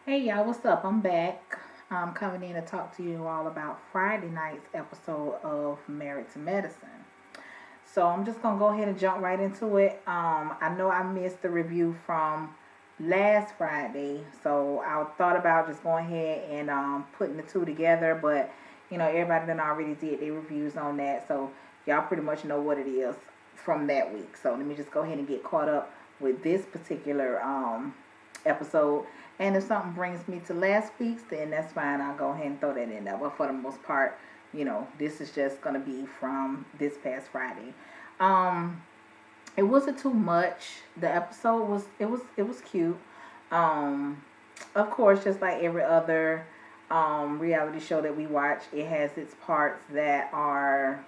Hey y'all, what's up? I'm back. I'm coming in to talk to you all about Friday night's episode of Married to Medicine. So I'm just gonna go ahead and jump right into it. I know I missed the review from last Friday, so I thought about just going ahead and putting the two together, but everybody done already did their reviews on that, so y'all pretty much know what it is from that week. So let me just go ahead and get caught up with this particular episode. And if something brings me to last week's, then that's fine. I'll go ahead and throw that in there. But for the most part, this is just gonna be from this past Friday. Um, it wasn't too much. The episode was cute. Um, of course, just like every other reality show that we watch, it has its parts that are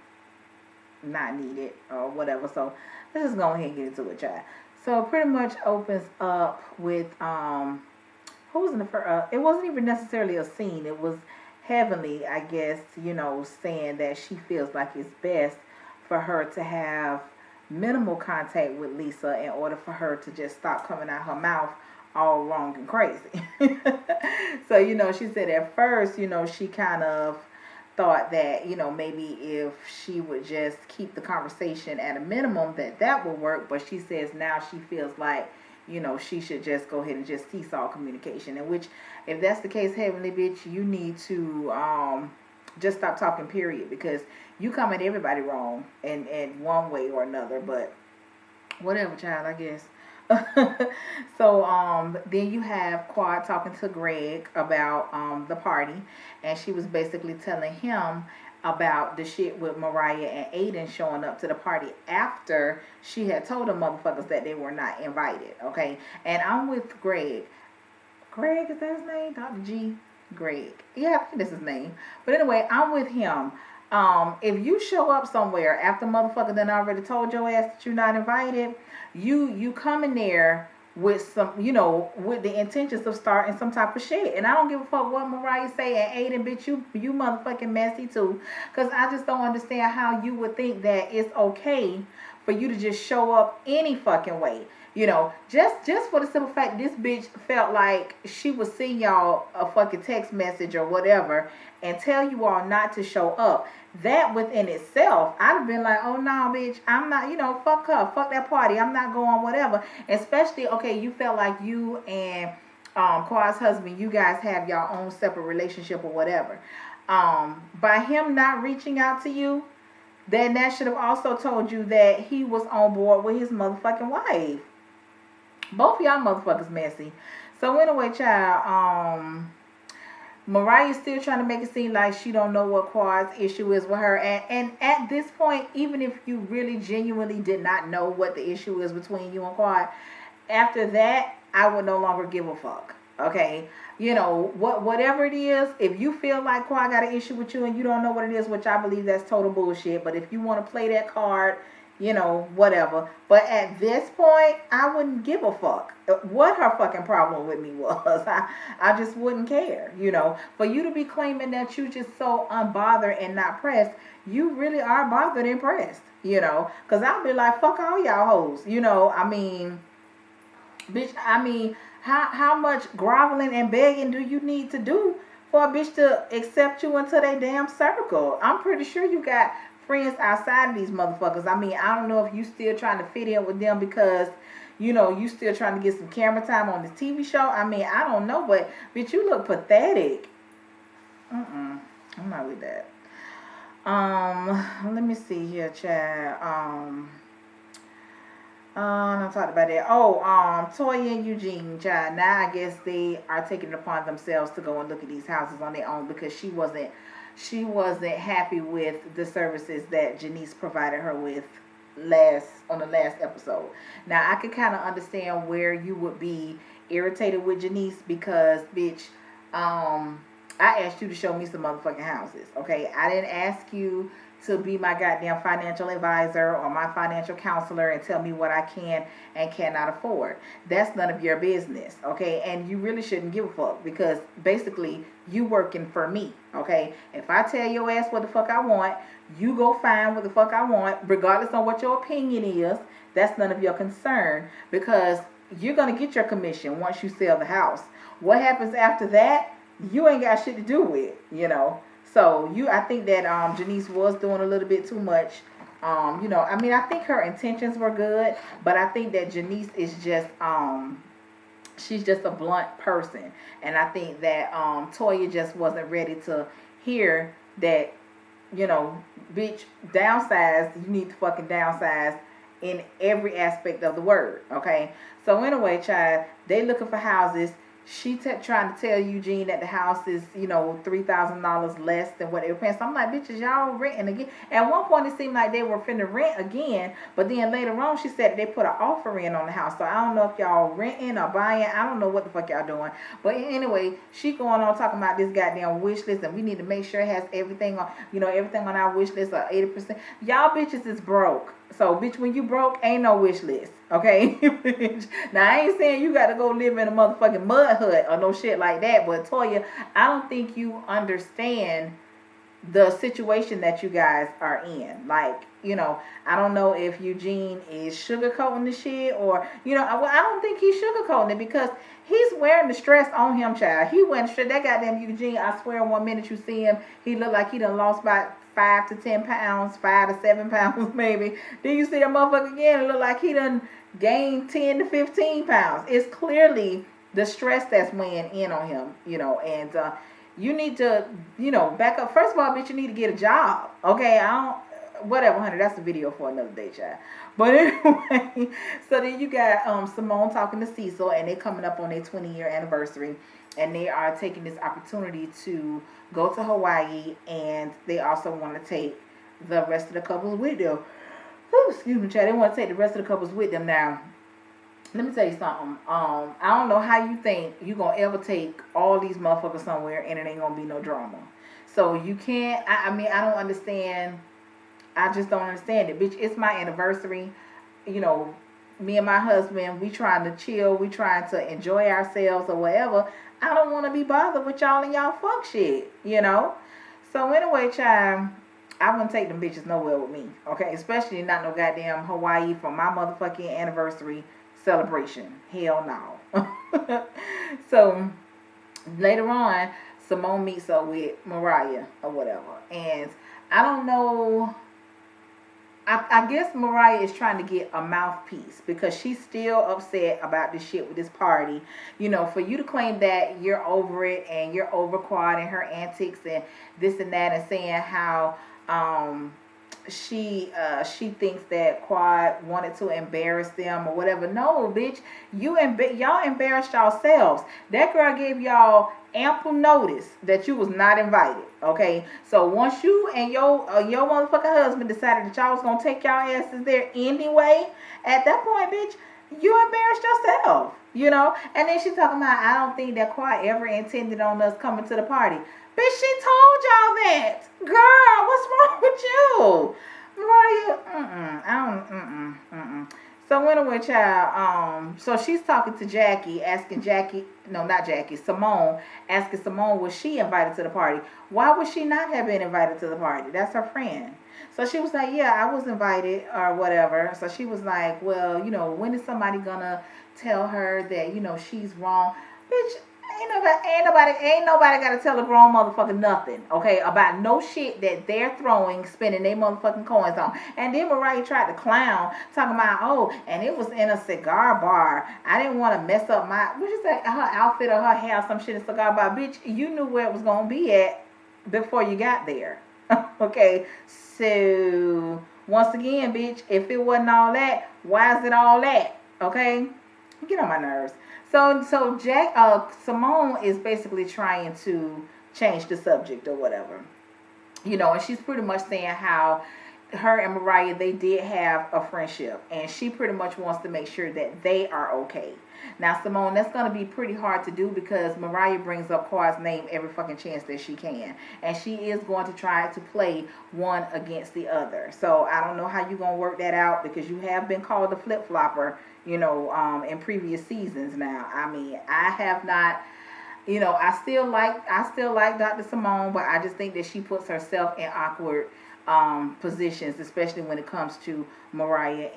not needed or whatever. So let's just go ahead and get into it, y'all. So it pretty much opens up with who was in the first? It wasn't even necessarily a scene. It was Heavenly, I guess, saying that she feels like it's best for her to have minimal contact with Lisa in order for her to just stop coming out her mouth all wrong and crazy. So, she said at first, she kind of thought that, maybe if she would just keep the conversation at a minimum, that would work. But she says now she feels like, she should just go ahead and just cease all communication. And which, if that's the case, Heavenly bitch, you need to just stop talking, period, because you come at everybody wrong in one way or another. But whatever, child, I guess. So then you have Quad talking to Greg about the party, and she was basically telling him about the shit with Mariah and Aiden showing up to the party after she had told them motherfuckers that they were not invited. Okay, and I'm with Greg. Greg, is that his name? Dr. G. Greg. Yeah, I think that's his name. But anyway, I'm with him. If you show up somewhere after motherfucker then already told your ass that you're not invited, you come in there with some, with the intentions of starting some type of shit. And I don't give a fuck what Mariah say. And Aiden, bitch, you motherfucking messy too. Cause I just don't understand how you would think that it's okay for you to just show up any fucking way. Just for the simple fact this bitch felt like she would send y'all a fucking text message or whatever and tell you all not to show up. That within itself, I'd have been like, oh no, bitch, I'm not, fuck her, fuck that party, I'm not going, whatever. Especially, okay, you felt like you and Quad's husband, you guys have your own separate relationship or whatever. By him not reaching out to you, then that should have also told you that he was on board with his motherfucking wife. Both of y'all motherfuckers messy. So anyway, child, Mariah's still trying to make it seem like she don't know what Quad's issue is with her. And at this point, even if you really genuinely did not know what the issue is between you and Quad, after that, I would no longer give a fuck. Okay? Whatever it is, if you feel like Quad got an issue with you and you don't know what it is, which I believe that's total bullshit, but if you want to play that card, whatever. But at this point, I wouldn't give a fuck what her fucking problem with me was. I just wouldn't care, For you to be claiming that you just so unbothered and not pressed, you really are bothered and pressed, Because I'll be like, fuck all y'all hoes, I mean, bitch, how much groveling and begging do you need to do for a bitch to accept you into their damn circle? I'm pretty sure you got friends outside of these motherfuckers. I mean, I don't know if you still trying to fit in with them because, you still trying to get some camera time on this TV show. I mean, I don't know, but bitch, you look pathetic. I'm not with that. Let me see here, Chad. I talked about that. Oh, Toya and Eugene, child. Now I guess they are taking it upon themselves to go and look at these houses on their own because she wasn't happy with the services that Janice provided her with on the last episode. Now I could kind of understand where you would be irritated with Janice because, bitch, I asked you to show me some motherfucking houses. Okay, I didn't ask you to be my goddamn financial advisor or my financial counselor and tell me what I can and cannot afford. That's none of your business, okay? And you really shouldn't give a fuck because basically you working for me, okay? If I tell your ass what the fuck I want, you go find what the fuck I want, regardless on what your opinion is. That's none of your concern because you're gonna get your commission once you sell the house. What happens after that, you ain't got shit to do with, you know. So I think that Janice was doing a little bit too much. I mean, I think her intentions were good, but I think that Janice is just she's just a blunt person, and I think that Toya just wasn't ready to hear that, bitch, downsize. You need to fucking downsize in every aspect of the word. Okay. So anyway, child, they looking for houses. She trying to tell Eugene that the house is, $3,000 less than what they were paying. So I'm like, bitches, y'all renting again. At one point, it seemed like they were finna rent again, but then later on, she said they put an offer in on the house. So I don't know if y'all renting or buying. I don't know what the fuck y'all doing. But anyway, she going on talking about this goddamn wish list, and we need to make sure it has everything on, everything on our wish list or 80%. Y'all bitches is broke. So, bitch, when you broke, ain't no wish list, okay? Now, I ain't saying you got to go live in a motherfucking mud hut or no shit like that, but Toya, I don't think you understand the situation that you guys are in. Like, I don't know if Eugene is sugarcoating the shit or, I don't think he's sugarcoating it because he's wearing the stress on him, child. He wearing stress. That goddamn Eugene, I swear, 1 minute you see him, he look like he done lost about 5 to 10 pounds, 5 to 7 pounds maybe. Then you see that motherfucker again, it look like he done gained 10 to 15 pounds. It's clearly the stress that's weighing in on him, and you need to, back up. First of all, bitch, you need to get a job. Okay, whatever, honey, that's a video for another day, child. But anyway, so then you got Simone talking to Cecil, and they coming up on their 20-year anniversary, and they are taking this opportunity to go to Hawaii, and they also want to take the rest of the couples with them. Excuse me, child. They want to take the rest of the couples with them. Now, let me tell you something. I don't know how you think you gonna ever take all these motherfuckers somewhere and it ain't gonna be no drama. So you can't. I mean, I don't understand. I just don't understand it, bitch. It's my anniversary. Me and my husband, we trying to chill. We trying to enjoy ourselves or whatever. I don't want to be bothered with y'all and y'all fuck shit. So anyway, child, I wouldn't take them bitches nowhere with me. Okay, especially not no goddamn Hawaii for my motherfucking anniversary celebration. Hell no. So later on, Simone meets up with Mariah or whatever, and I don't know. I guess Mariah is trying to get a mouthpiece because she's still upset about this shit with this party. For you to claim that you're over it and you're over Quad and her antics and this and that, and saying how she thinks that Quad wanted to embarrass them or whatever. No, bitch, y'all embarrassed yourselves. That girl gave y'all ample notice that you was not invited. Okay, so once you and your motherfucking husband decided that y'all was gonna take y'all asses there anyway, at that point, bitch, you embarrassed yourself. And then she talking about, I don't think that Quad ever intended on us coming to the party. Bitch, she told y'all that. Girl, what's wrong with you? Mariah, So anyway, child, so she's talking to Jackie, asking Jackie, no, not Jackie, Simone, asking Simone, was she invited to the party? Why would she not have been invited to the party? That's her friend. So she was like, yeah, I was invited or whatever. So she was like, well, when is somebody gonna tell her that, she's wrong? Bitch, ain't nobody gotta tell a grown motherfucker nothing, okay, about no shit that they're spending their motherfucking coins on. And then Mariah tried to clown, talking about, oh, and it was in a cigar bar. I didn't want to mess up what you say, her outfit or her hair, some shit in a cigar bar. Bitch, you knew where it was gonna be at before you got there. Okay, so once again, bitch, if it wasn't all that, why is it all that? Okay, get on my nerves. So Simone is basically trying to change the subject or whatever, and she's pretty much saying how her and Mariah, they did have a friendship, and she pretty much wants to make sure that they are okay. Now, Simone, that's going to be pretty hard to do because Mariah brings up Quad's name every fucking chance that she can, and she is going to try to play one against the other. So I don't know how you're going to work that out because you have been called a flip-flopper, in previous seasons. Now, I mean, I have not. I still like Dr. Simone, but I just think that she puts herself in awkward positions, especially when it comes to Mariah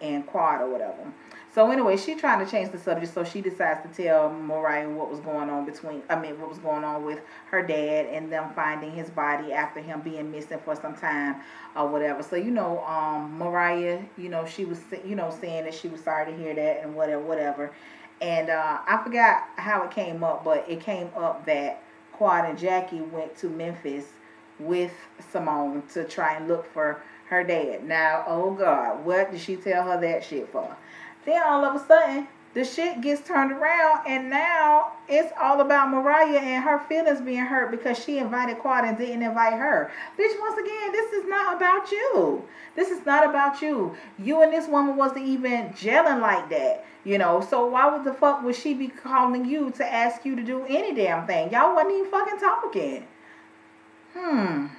and Quad or whatever. So anyway, she trying to change the subject, so she decides to tell Mariah what was going on what was going on with her dad and them finding his body after him being missing for some time or whatever. So Mariah, she was saying that she was sorry to hear that and whatever. And I forgot how it came up, but it came up that Quad and Jackie went to Memphis with Simone to try and look for her dad. Now, oh God, what did she tell her that shit for? Then all of a sudden, the shit gets turned around, and now it's all about Mariah and her feelings being hurt because she invited Quad and didn't invite her. Bitch, once again, this is not about you. This is not about you. You and this woman wasn't even gelling like that. So why would the fuck would she be calling you to ask you to do any damn thing? Y'all wasn't even fucking talking. Mm-mm.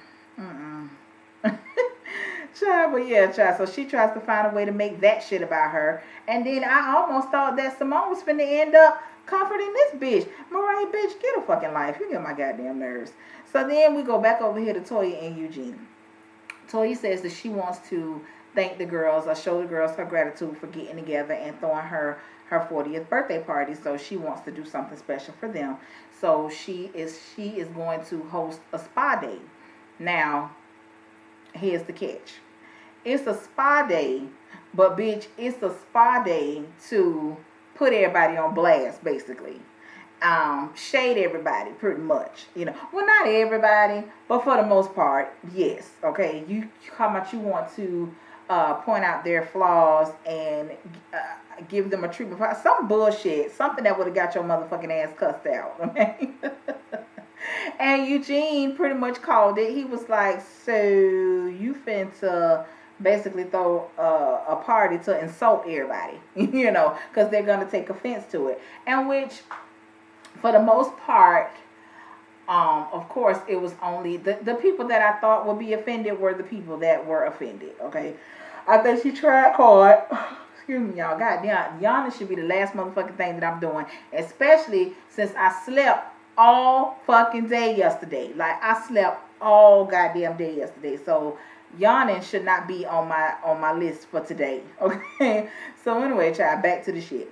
Child, but yeah, child. So she tries to find a way to make that shit about her. And then I almost thought that Simone was finna end up comforting this bitch. Mariah, bitch, get a fucking life. You get my goddamn nerves. So then we go back over here to Toya and Eugene. Toya says that she wants to thank the girls or show the girls her gratitude for getting together and throwing her 40th birthday party. So she wants to do something special for them. So she is going to host a spa day. Now, here's the catch. It's a spa day, but bitch, it's a spa day to put everybody on blast, basically. Shade everybody, pretty much. Well, not everybody, but for the most part, yes. Okay, you how much you want to point out their flaws and give them a treatment for some bullshit, something that would have got your motherfucking ass cussed out. Okay. And Eugene pretty much called it. He was like, so you finna basically throw a party to insult everybody, because they're going to take offense to it. And which, for the most part, of course, it was only the people that I thought would be offended were the people that were offended, okay? I think she tried hard. Excuse me, y'all. Goddamn, yawning should be the last motherfucking thing that I'm doing, especially since I slept all fucking day yesterday. Like, I slept all goddamn day yesterday. So yawning should not be on my list for today. Okay. So anyway, child, back to the shit.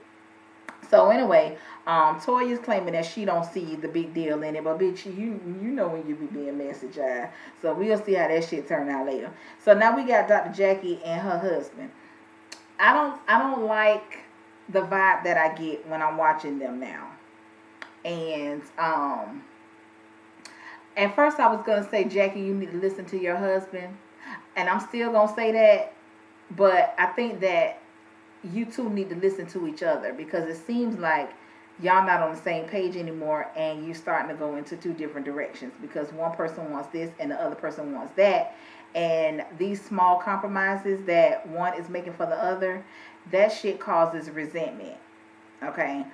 So anyway, Toya's claiming that she don't see the big deal in it, but bitch, you know when you be being messy, child. So we'll see how that shit turn out later. So now we got Dr. Jackie and her husband. I don't like the vibe that I get when I'm watching them now. And at first I was gonna say, Jackie, you need to listen to your husband, and I'm still gonna say that, but I think that you two need to listen to each other, because it seems like y'all not on the same page anymore, and you're starting to go into two different directions, because one person wants this and the other person wants that, and these small compromises that one is making for the other, that shit causes resentment. Okay.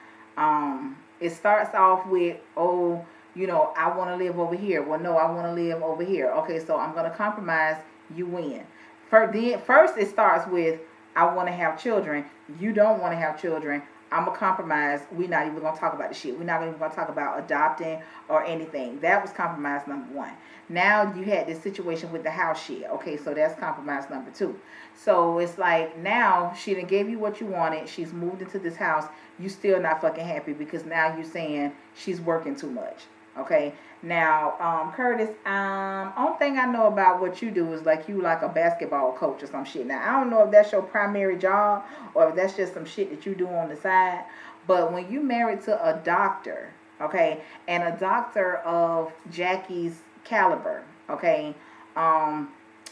It starts off with, oh, I want to live over here. Well, no, I want to live over here. Okay, so I'm going to compromise. You win. First, it starts with, I want to have children. You don't want to have children. I'm a compromise. We're not even going to talk about the shit. We're not even going to talk about adopting or anything. That was compromise number one. Now you had this situation with the house shit. Okay, so that's compromise number two. So it's like, now she done gave you what you wanted. She's moved into this house. You still not fucking happy because now you're saying she's working too much. Okay. Now, Curtis, only thing I know about what you do is like you like a basketball coach or some shit. Now, I don't know if that's your primary job or if that's just some shit that you do on the side. But when you married to a doctor, okay, and a doctor of Jackie's caliber, okay,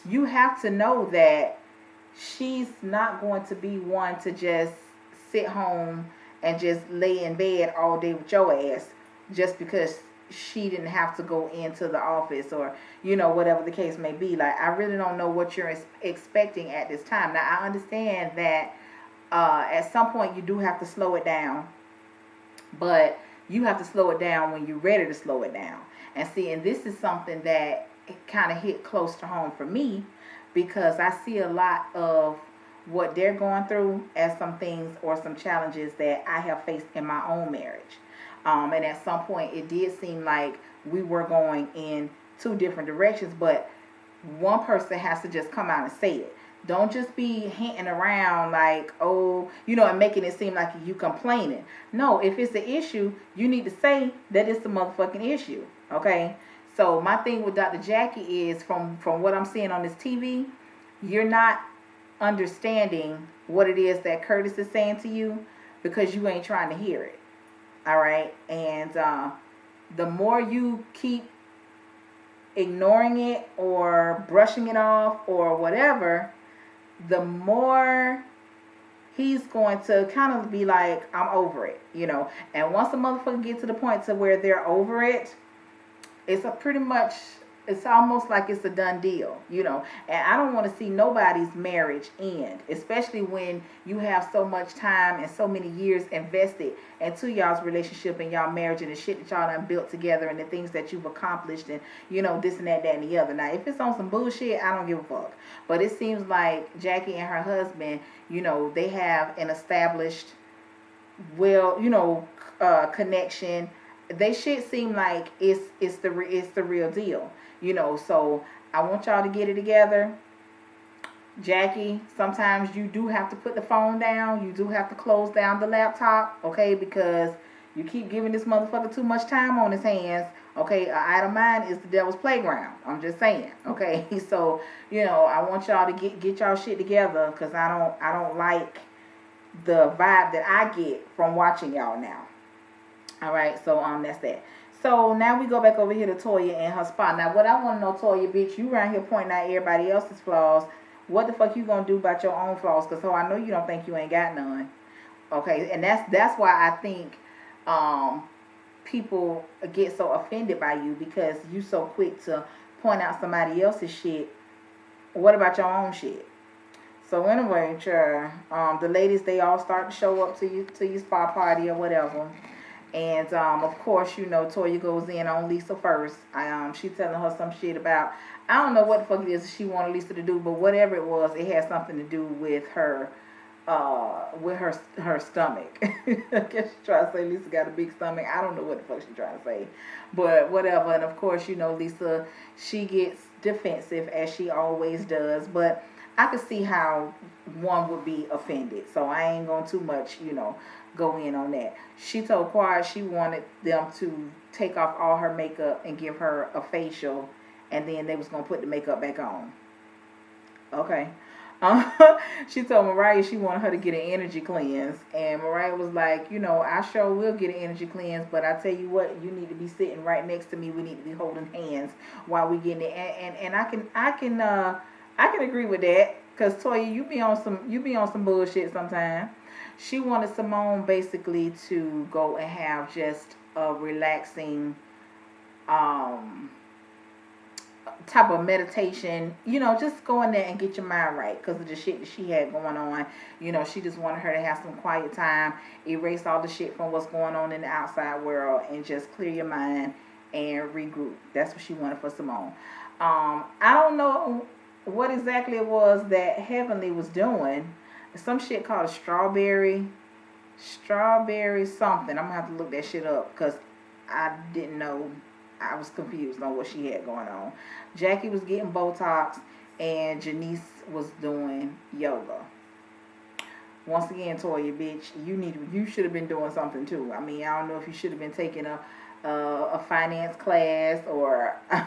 you have to know that she's not going to be one to just sit home and just lay in bed all day with your ass just because she didn't have to go into the office or, whatever the case may be. Like, I really don't know what you're expecting at this time. Now, I understand that at some point you do have to slow it down, but you have to slow it down when you're ready to slow it down. And see, and this is something that kind of hit close to home for me, because I see a lot of what they're going through as some things or some challenges that I have faced in my own marriage. And at some point, it did seem like we were going in two different directions, but one person has to just come out and say it. Don't just be hinting around like, oh, and making it seem like you complaining. No, if it's an issue, you need to say that it's the motherfucking issue. Okay? So my thing with Dr. Jackie is from what I'm seeing on this TV, you're not understanding what it is that Curtis is saying to you because you ain't trying to hear it. All right? And the more you keep ignoring it or brushing it off or whatever, the more he's going to kind of be like, I'm over it, And once a motherfucker gets to the point to where they're over it, it's it's almost like it's a done deal, And I don't want to see nobody's marriage end, especially when you have so much time and so many years invested into y'all's relationship and y'all marriage and the shit that y'all done built together and the things that you've accomplished and, this and that and the other. Now, if it's on some bullshit, I don't give a fuck. But it seems like Jackie and her husband, they have an established, connection. They shit seem like it's the real deal, So I want y'all to get it together. Jackie, sometimes you do have to put the phone down. You do have to close down the laptop, okay? Because you keep giving this motherfucker too much time on his hands, okay? An idle mind is the devil's playground. I'm just saying, okay? So I want y'all to get y'all shit together because I don't like the vibe that I get from watching y'all now. All right, so that's that. So now we go back over here to Toya and her spot. Now, what I want to know, Toya, bitch, you around here pointing out everybody else's flaws. What the fuck you gonna do about your own flaws? Because I know you don't think you ain't got none. Okay, and that's why I think people get so offended by you because you so quick to point out somebody else's shit. What about your own shit? So anyway, the ladies, they all start to show up to your spa party or whatever. And of course, Toya goes in on Lisa first. She telling her some shit about, I don't know what the fuck it is she wanted Lisa to do, but whatever it was, it had something to do with her stomach. I guess she trying to say Lisa got a big stomach. I don't know what the fuck she trying to say, but whatever. And of course, Lisa, she gets defensive as she always does, but I could see how one would be offended. So I ain't going too much, go in on that. She told Quad she wanted them to take off all her makeup and give her a facial, and then they was going to put the makeup back on. Okay. She told Mariah she wanted her to get an energy cleanse, and Mariah was like, I sure will get an energy cleanse, but I tell you what, you need to be sitting right next to me. We need to be holding hands while we getting it. And I can agree with that, because Toya, you be on some bullshit sometimes. She wanted Simone basically to go and have just a relaxing type of meditation, just go in there and get your mind right because of the shit that she had going on. She just wanted her to have some quiet time, erase all the shit from what's going on in the outside world, and just clear your mind and regroup. That's what she wanted for Simone. I don't know what exactly it was that Heavenly was doing. Some shit called a strawberry something. I'm gonna have to look that shit up because I didn't know. I was confused on what she had going on. Jackie was getting Botox and Janice was doing yoga. Once again, Toya, bitch, you should have been doing something too. I mean, I don't know if you should have been taking a finance class or I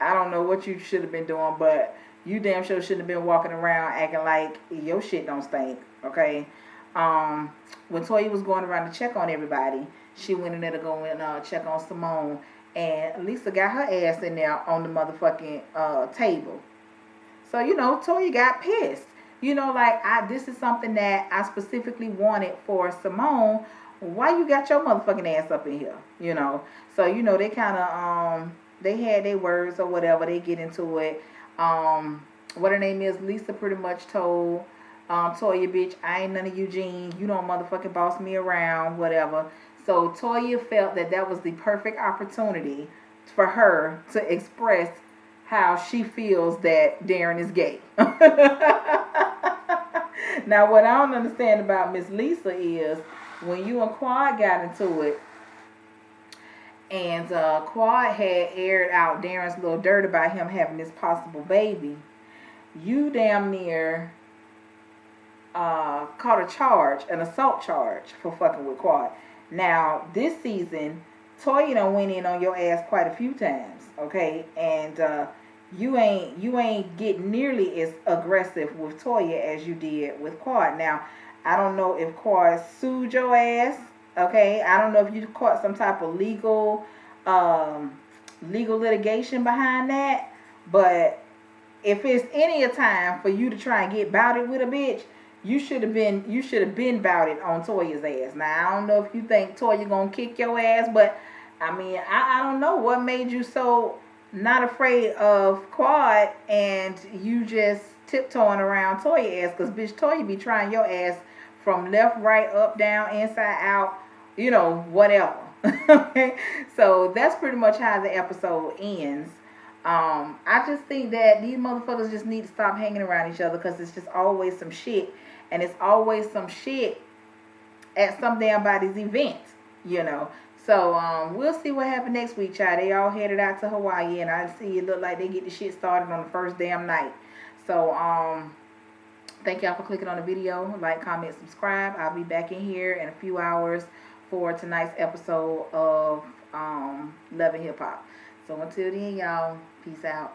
don't know what you should have been doing, but you damn sure shouldn't have been walking around acting like your shit don't stink, okay? When Toya was going around to check on everybody, she went in there to go and check on Simone, and Lisa got her ass in there on the motherfucking table. So, Toya got pissed. This is something that I specifically wanted for Simone. Why you got your motherfucking ass up in here? So, they kind of, they had their words or whatever. They get into it. What her name is, Lisa pretty much told Toya, bitch, I ain't none of Eugene. You don't motherfucking boss me around, whatever. So Toya felt that was the perfect opportunity for her to express how she feels that Darren is gay. Now, what I don't understand about Miss Lisa is when you and Quad got into it, And Quad had aired out Darren's little dirt about him having this possible baby. You damn near caught a charge, an assault charge for fucking with Quad. Now this season, Toya done went in on your ass quite a few times, okay? And you ain't getting nearly as aggressive with Toya as you did with Quad. Now I don't know if Quad sued your ass, okay? I don't know if you caught some type of um, legal litigation behind that, but if it's any a time for you to try and get bout it with a bitch, you should have been bout it on Toya's ass. Now I don't know if you think Toya gonna kick your ass, but I mean I don't know what made you so not afraid of Quad and you just tiptoeing around Toya ass, cause bitch Toya be trying your ass from left, right, up, down, inside, out, whatever. Okay, so that's pretty much how the episode ends. I just think that these motherfuckers just need to stop hanging around each other because it's just always some shit, and it's always some shit at some damn body's event, you know. So we'll see what happens next week, child. They all headed out to Hawaii, and I see it look like they get the shit started on the first damn night. So thank y'all for clicking on the video. Like, comment, subscribe. I'll be back in here in a few hours for tonight's episode of Love and Hip Hop. So until then, y'all, peace out.